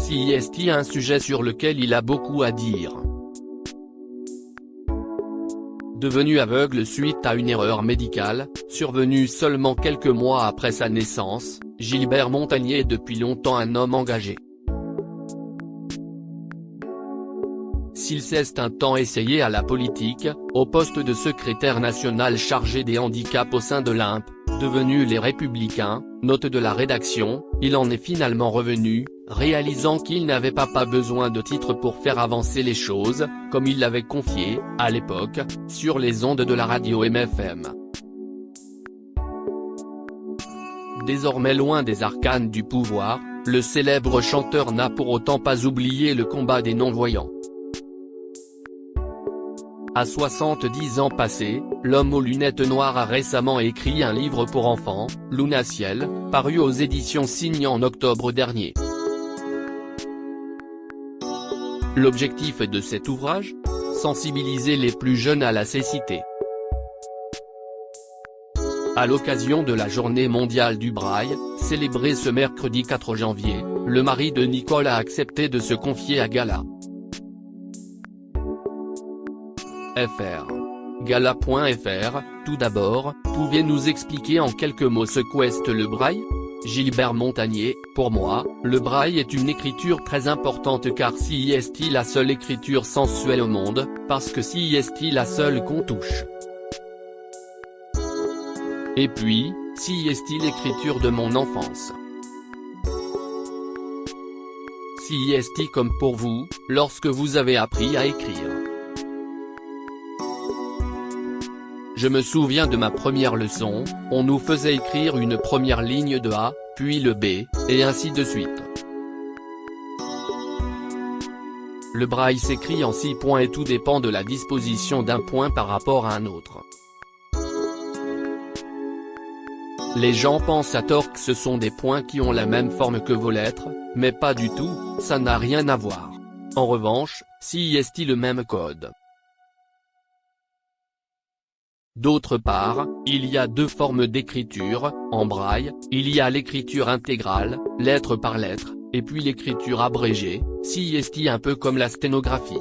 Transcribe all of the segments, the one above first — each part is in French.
CIST, un sujet sur lequel il a beaucoup à dire. Devenu aveugle suite à une erreur médicale, survenue seulement quelques mois après sa naissance, Gilbert Montagné est depuis longtemps un homme engagé. S'il s'est un temps essayé à la politique, au poste de secrétaire national chargé des handicaps au sein de l'IMP, devenu Les Républicains, note de la rédaction, il en est finalement revenu, réalisant qu'il n'avait pas besoin de titre pour faire avancer les choses, comme il l'avait confié, à l'époque, sur les ondes de la radio MFM. Désormais loin des arcanes du pouvoir, le célèbre chanteur n'a pour autant pas oublié le combat des non-voyants. À 70 ans passés, l'homme aux lunettes noires a récemment écrit un livre pour enfants, Luna Ciel, paru aux éditions Signe en octobre dernier. L'objectif de cet ouvrage ? Sensibiliser les plus jeunes à la cécité. À l'occasion de la Journée mondiale du Braille, célébrée ce mercredi 4 janvier, le mari de Nicole a accepté de se confier à Gala. Gala.fr, tout d'abord, pouvez nous expliquer en quelques mots ce qu'est le braille ? Gilbert Montagné, pour moi, le braille est une écriture très importante car CIST la seule écriture sensuelle au monde, parce que CIST la seule qu'on touche. Et puis, CIST l'écriture de mon enfance. CIST comme pour vous, lorsque vous avez appris à écrire. Je me souviens de ma première leçon, on nous faisait écrire une première ligne de A, puis le B, et ainsi de suite. Le braille s'écrit en 6 points et tout dépend de la disposition d'un point par rapport à un autre. Les gens pensent à tort que ce sont des points qui ont la même forme que vos lettres, mais pas du tout, ça n'a rien à voir. En revanche, CIST le même code. D'autre part, il y a deux formes d'écriture, en braille, il y a l'écriture intégrale, lettre par lettre, et puis l'écriture abrégée, CIST un peu comme la sténographie.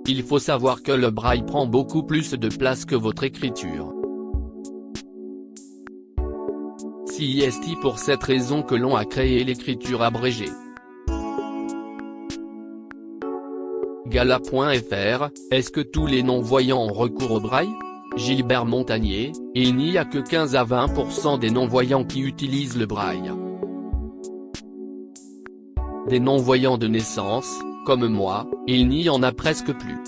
Il faut savoir que le braille prend beaucoup plus de place que votre écriture. CIST pour cette raison que l'on a créé l'écriture abrégée. Gala.fr, est-ce que tous les non-voyants ont recours au braille ? Gilbert Montagné, il n'y a que 15 à 20% des non-voyants qui utilisent le braille. Des non-voyants de naissance, comme moi, il n'y en a presque plus.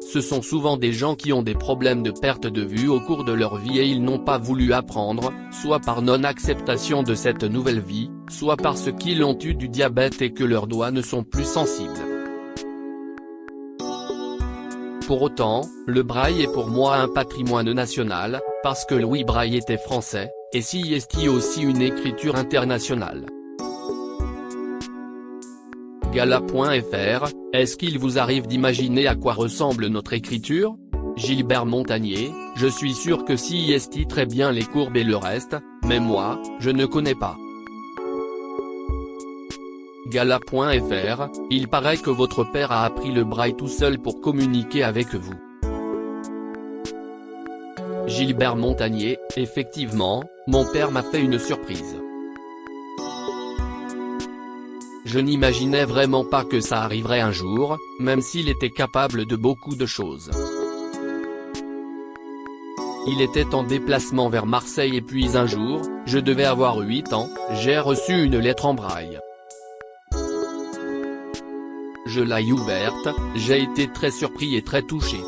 Ce sont souvent des gens qui ont des problèmes de perte de vue au cours de leur vie et ils n'ont pas voulu apprendre, soit par non-acceptation de cette nouvelle vie, soit parce qu'ils ont eu du diabète et que leurs doigts ne sont plus sensibles. Pour autant, le braille est pour moi un patrimoine national, parce que Louis Braille était français, et CIST aussi une écriture internationale. Gala.fr, est-ce qu'il vous arrive d'imaginer à quoi ressemble notre écriture ? Gilbert Montagné, je suis sûr que CIST très bien les courbes et le reste, mais moi, je ne connais pas. Gala.fr, il paraît que votre père a appris le braille tout seul pour communiquer avec vous. Gilbert Montagné, effectivement, mon père m'a fait une surprise. Je n'imaginais vraiment pas que ça arriverait un jour, même s'il était capable de beaucoup de choses. Il était en déplacement vers Marseille et puis un jour, je devais avoir 8 ans, j'ai reçu une lettre en braille. Je l'ai ouverte, j'ai été très surpris et très touché.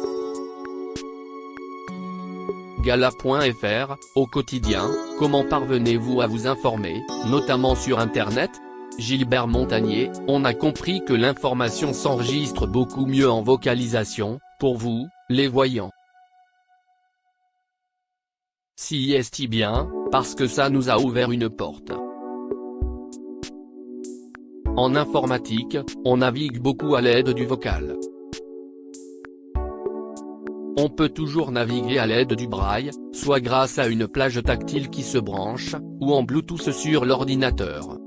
Gala.fr, au quotidien, comment parvenez-vous à vous informer, notamment sur Internet ? Gilbert Montagné, on a compris que l'information s'enregistre beaucoup mieux en vocalisation, pour vous, les voyants. CIST bien, parce que ça nous a ouvert une porte. En informatique, on navigue beaucoup à l'aide du vocal. On peut toujours naviguer à l'aide du braille, soit grâce à une plage tactile qui se branche, ou en Bluetooth sur l'ordinateur.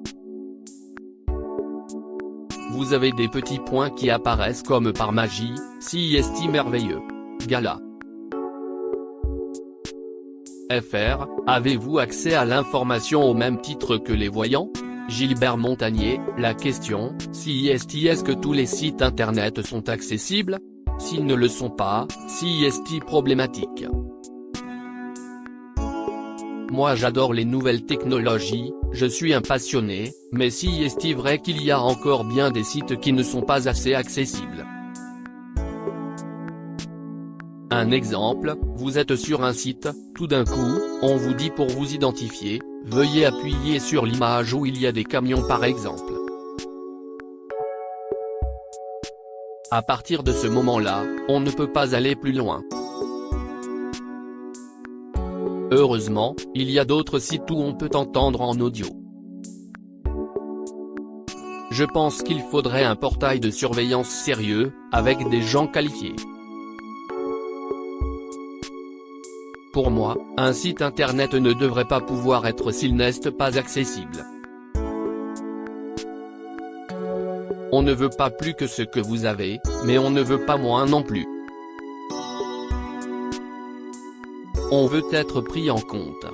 Vous avez des petits points qui apparaissent comme par magie, CIST merveilleux. Gala. FR, avez-vous accès à l'information au même titre que les voyants? Gilbert Montagnier, la question, CIST est-ce que tous les sites internet sont accessibles? S'ils ne le sont pas, CIST problématique. Moi j'adore les nouvelles technologies, je suis un passionné, mais CIST vrai qu'il y a encore bien des sites qui ne sont pas assez accessibles. Un exemple, vous êtes sur un site, tout d'un coup, on vous dit pour vous identifier, veuillez appuyer sur l'image où il y a des camions par exemple. À partir de ce moment-là, on ne peut pas aller plus loin. Heureusement, il y a d'autres sites où on peut entendre en audio. Je pense qu'il faudrait un portail de surveillance sérieux, avec des gens qualifiés. Pour moi, un site internet ne devrait pas pouvoir être s'il n'est pas accessible. On ne veut pas plus que ce que vous avez, mais on ne veut pas moins non plus. On veut être pris en compte.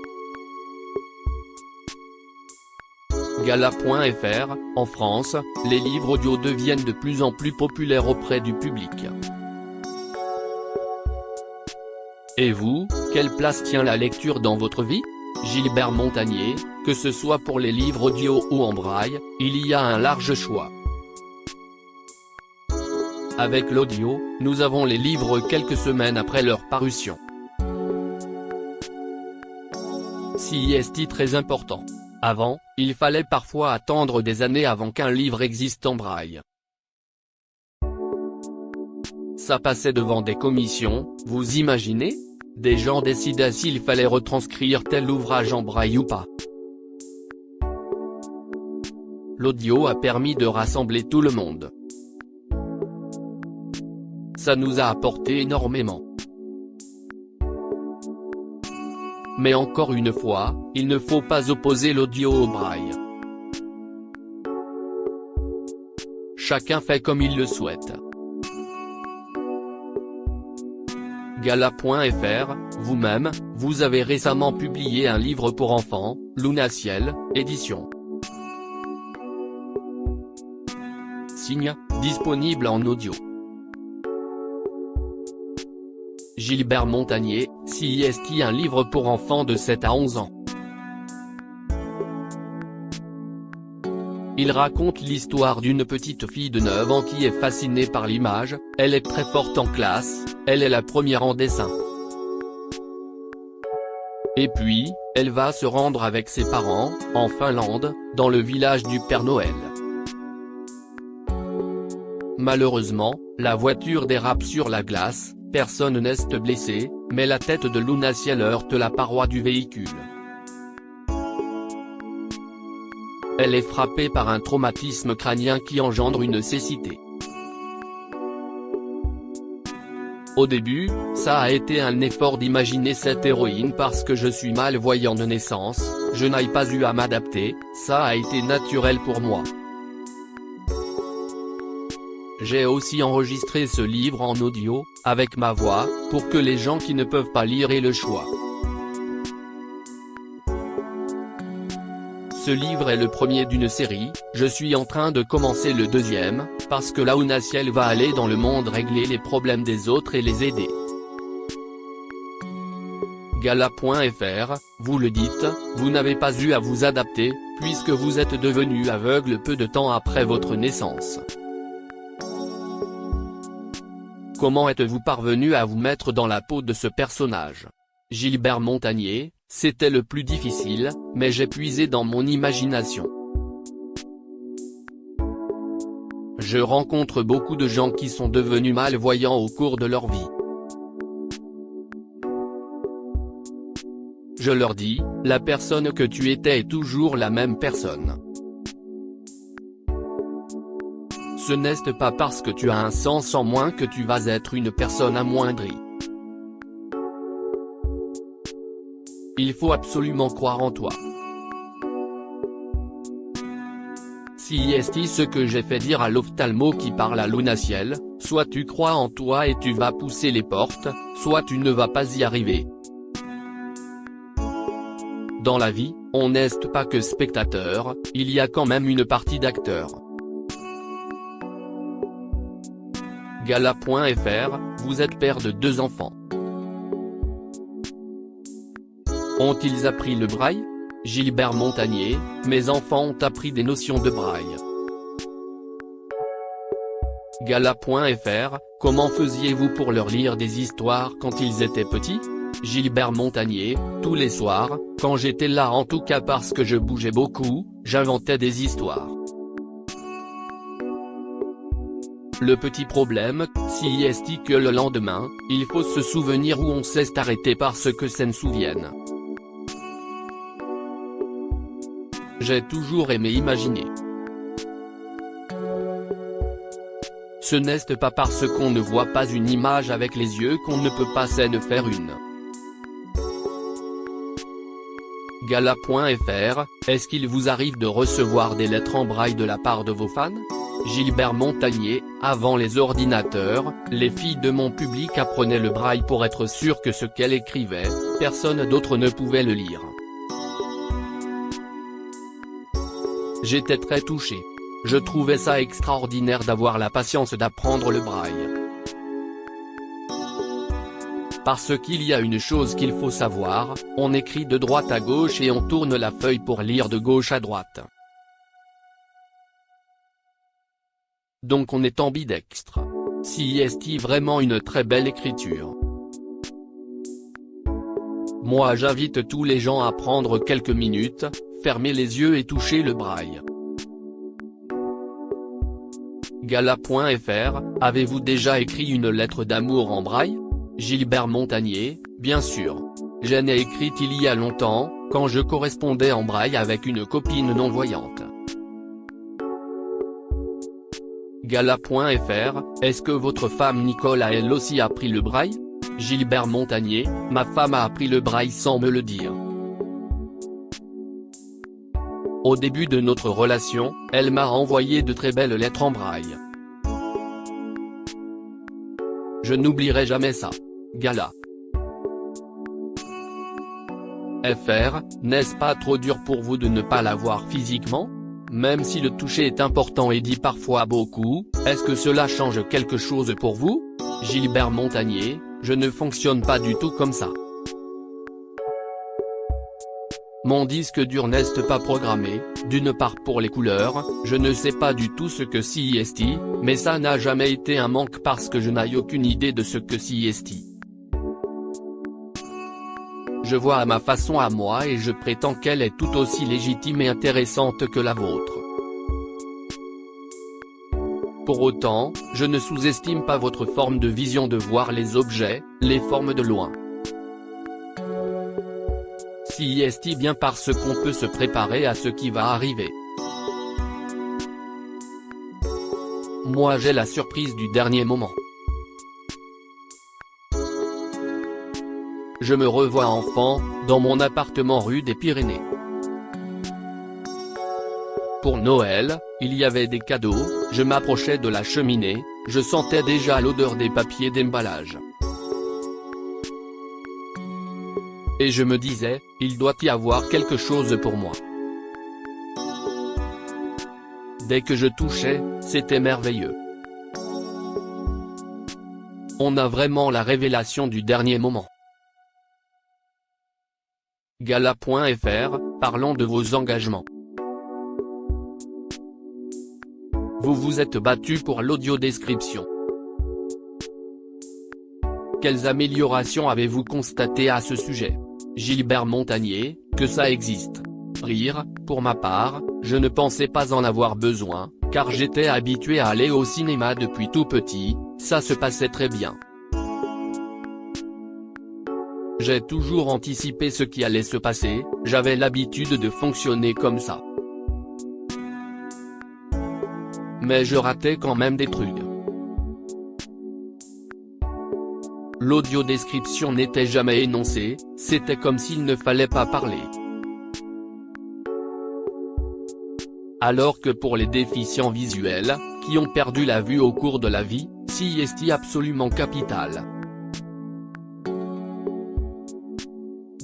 Gala.fr, en France, les livres audio deviennent de plus en plus populaires auprès du public. Et vous, quelle place tient la lecture dans votre vie? Gilbert Montagnier, que ce soit pour les livres audio ou en braille, il y a un large choix. Avec l'audio, nous avons les livres quelques semaines après leur parution. CIST très important. Avant, il fallait parfois attendre des années avant qu'un livre existe en braille. Ça passait devant des commissions, vous imaginez? Des gens décidaient s'il fallait retranscrire tel ouvrage en braille ou pas. L'audio a permis de rassembler tout le monde. Ça nous a apporté énormément. Mais encore une fois, il ne faut pas opposer l'audio au braille. Chacun fait comme il le souhaite. Gala.fr, vous-même, vous avez récemment publié un livre pour enfants, Lunaciel, édition. Signe, disponible en audio. Gilbert Montagnier, CIST un livre pour enfants de 7 à 11 ans. Il raconte l'histoire d'une petite fille de 9 ans qui est fascinée par l'image, elle est très forte en classe, elle est la première en dessin. Et puis, elle va se rendre avec ses parents, en Finlande, dans le village du Père Noël. Malheureusement, la voiture dérape sur la glace, personne n'est blessé, mais la tête de Lunaciel heurte la paroi du véhicule. Elle est frappée par un traumatisme crânien qui engendre une cécité. Au début, ça a été un effort d'imaginer cette héroïne parce que je suis malvoyant de naissance, je n'ai pas eu à m'adapter, ça a été naturel pour moi. J'ai aussi enregistré ce livre en audio, avec ma voix, pour que les gens qui ne peuvent pas lire aient le choix. Ce livre est le premier d'une série, je suis en train de commencer le deuxième, parce que Lunaciel va aller dans le monde régler les problèmes des autres et les aider. Gala.fr, vous le dites, vous n'avez pas eu à vous adapter, puisque vous êtes devenu aveugle peu de temps après votre naissance. Comment êtes-vous parvenu à vous mettre dans la peau de ce personnage? Gilbert Montagnier, c'était le plus difficile, mais j'ai puisé dans mon imagination. Je rencontre beaucoup de gens qui sont devenus malvoyants au cours de leur vie. Je leur dis, la personne que tu étais est toujours la même personne. Ce n'est pas parce que tu as un sens en moins que tu vas être une personne amoindrie. il faut absolument croire en toi. Si est ce que j'ai fait dire à l'ophtalmo qui parle à Lunaciel, soit tu crois en toi et tu vas pousser les portes, soit tu ne vas pas y arriver. Dans la vie, on n'est pas que spectateur, il y a quand même une partie d'acteur. Gala.fr, vous êtes père de 2 enfants. Ont-ils appris le braille? Gilbert Montagnier, mes enfants ont appris des notions de braille. Gala.fr, comment faisiez-vous pour leur lire des histoires quand ils étaient petits? Gilbert Montagnier, tous les soirs, quand j'étais là en tout cas parce que je bougeais beaucoup, j'inventais des histoires. Le petit problème, si est que le lendemain, il faut se souvenir où on s'est arrêté parce que ça ne souvienne. J'ai toujours aimé imaginer. Ce n'est pas parce qu'on ne voit pas une image avec les yeux qu'on ne peut pas s'en faire une. Gala.fr, est-ce qu'il vous arrive de recevoir des lettres en braille de la part de vos fans? Gilbert Montagnier, avant les ordinateurs, les filles de mon public apprenaient le braille pour être sûres que ce qu'elles écrivaient, personne d'autre ne pouvait le lire. J'étais très touché. Je trouvais ça extraordinaire d'avoir la patience d'apprendre le braille. Parce qu'il y a une chose qu'il faut savoir, on écrit de droite à gauche et on tourne la feuille pour lire de gauche à droite. Donc on est ambidextre. Si est vraiment une très belle écriture. Moi j'invite tous les gens à prendre quelques minutes, fermer les yeux et toucher le braille. Gala.fr, avez-vous déjà écrit une lettre d'amour en braille? Gilbert Montagnier, bien sûr. J'en ai écrite il y a longtemps, quand je correspondais en braille avec une copine non-voyante. Gala.fr, est-ce que votre femme Nicole a elle aussi appris le braille? Gilbert Montagnier, ma femme a appris le braille sans me le dire. Au début de notre relation, elle m'a envoyé de très belles lettres en braille. Je n'oublierai jamais ça. Gala. FR, n'est-ce pas trop dur pour vous de ne pas la voir physiquement? Même si le toucher est important et dit parfois beaucoup, est-ce que cela change quelque chose pour vous? Gilbert Montagnier, je ne fonctionne pas du tout comme ça. Mon disque dur n'est pas programmé, d'une part pour les couleurs, je ne sais pas du tout ce que CIST, mais ça n'a jamais été un manque parce que je n'ai aucune idée de ce que CIST. Je vois à ma façon à moi et je prétends qu'elle est tout aussi légitime et intéressante que la vôtre. Pour autant, je ne sous-estime pas votre forme de vision de voir les objets, les formes de loin. CIST bien parce qu'on peut se préparer à ce qui va arriver. Moi j'ai la surprise du dernier moment. Je me revois enfant, dans mon appartement rue des Pyrénées. Pour Noël, il y avait des cadeaux, je m'approchais de la cheminée, je sentais déjà l'odeur des papiers d'emballage. Et je me disais, il doit y avoir quelque chose pour moi. Dès que je touchais, c'était merveilleux. On a vraiment la révélation du dernier moment. Gala.fr, parlons de vos engagements. Vous vous êtes battu pour l'audiodescription. Quelles améliorations avez-vous constatées à ce sujet? Gilbert Montagnier, que ça existe. Rire, pour ma part, je ne pensais pas en avoir besoin, car j'étais habitué à aller au cinéma depuis tout petit, ça se passait très bien. J'ai toujours anticipé ce qui allait se passer, j'avais l'habitude de fonctionner comme ça. Mais je ratais quand même des trucs. L'audiodescription n'était jamais énoncée, c'était comme s'il ne fallait pas parler. Alors que pour les déficients visuels, qui ont perdu la vue au cours de la vie, c'est absolument capital.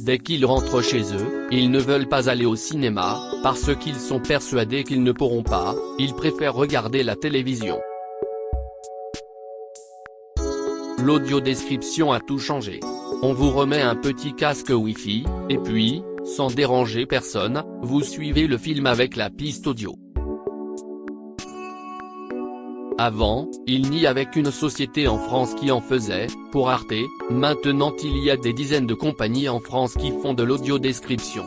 Dès qu'ils rentrent chez eux, ils ne veulent pas aller au cinéma, parce qu'ils sont persuadés qu'ils ne pourront pas, ils préfèrent regarder la télévision. L'audiodescription a tout changé. On vous remet un petit casque Wi-Fi, et puis, sans déranger personne, vous suivez le film avec la piste audio. Avant, il n'y avait qu'une société en France qui en faisait, pour Arte, maintenant il y a des dizaines de compagnies en France qui font de l'audiodescription.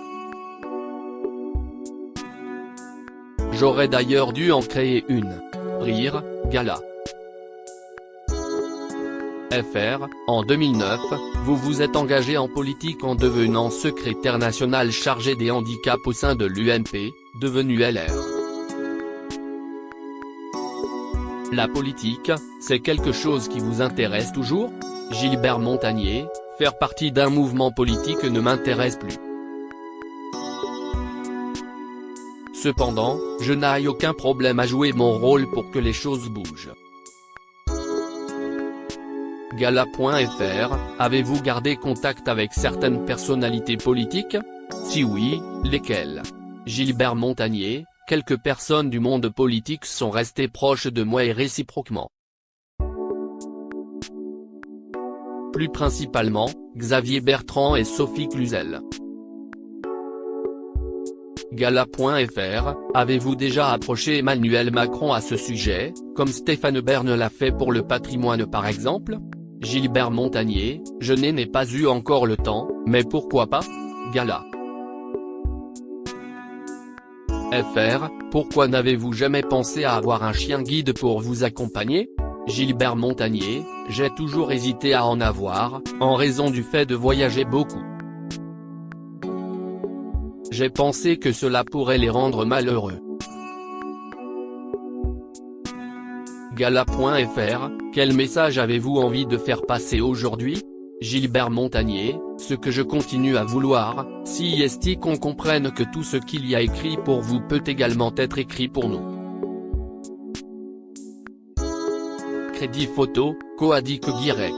J'aurais d'ailleurs dû en créer une. Rire, Gala. FR, en 2009, vous vous êtes engagé en politique en devenant secrétaire national chargé des handicaps au sein de l'UMP, devenu LR. La politique, c'est quelque chose qui vous intéresse toujours ? Gilbert Montagnier, faire partie d'un mouvement politique ne m'intéresse plus. Cependant, je n'ai aucun problème à jouer mon rôle pour que les choses bougent. Gala.fr, avez-vous gardé contact avec certaines personnalités politiques ? Si oui, lesquelles ? Gilbert Montagnier, quelques personnes du monde politique sont restées proches de moi et réciproquement. Plus principalement, Xavier Bertrand et Sophie Cluzel. Gala.fr, avez-vous déjà approché Emmanuel Macron à ce sujet, comme Stéphane Bern l'a fait pour le patrimoine par exemple ? Gilbert Montagnier, je n'ai pas eu encore le temps, mais pourquoi pas ? Gala. FR, pourquoi n'avez-vous jamais pensé à avoir un chien guide pour vous accompagner ? Gilbert Montagnier, j'ai toujours hésité à en avoir, en raison du fait de voyager beaucoup. J'ai pensé que cela pourrait les rendre malheureux. Gala.fr, quel message avez-vous envie de faire passer aujourd'hui ? Gilbert Montagnier, ce que je continue à vouloir, c'est qu'on comprenne que tout ce qu'il y a écrit pour vous peut également être écrit pour nous. Crédit photo, Coadic Guirec.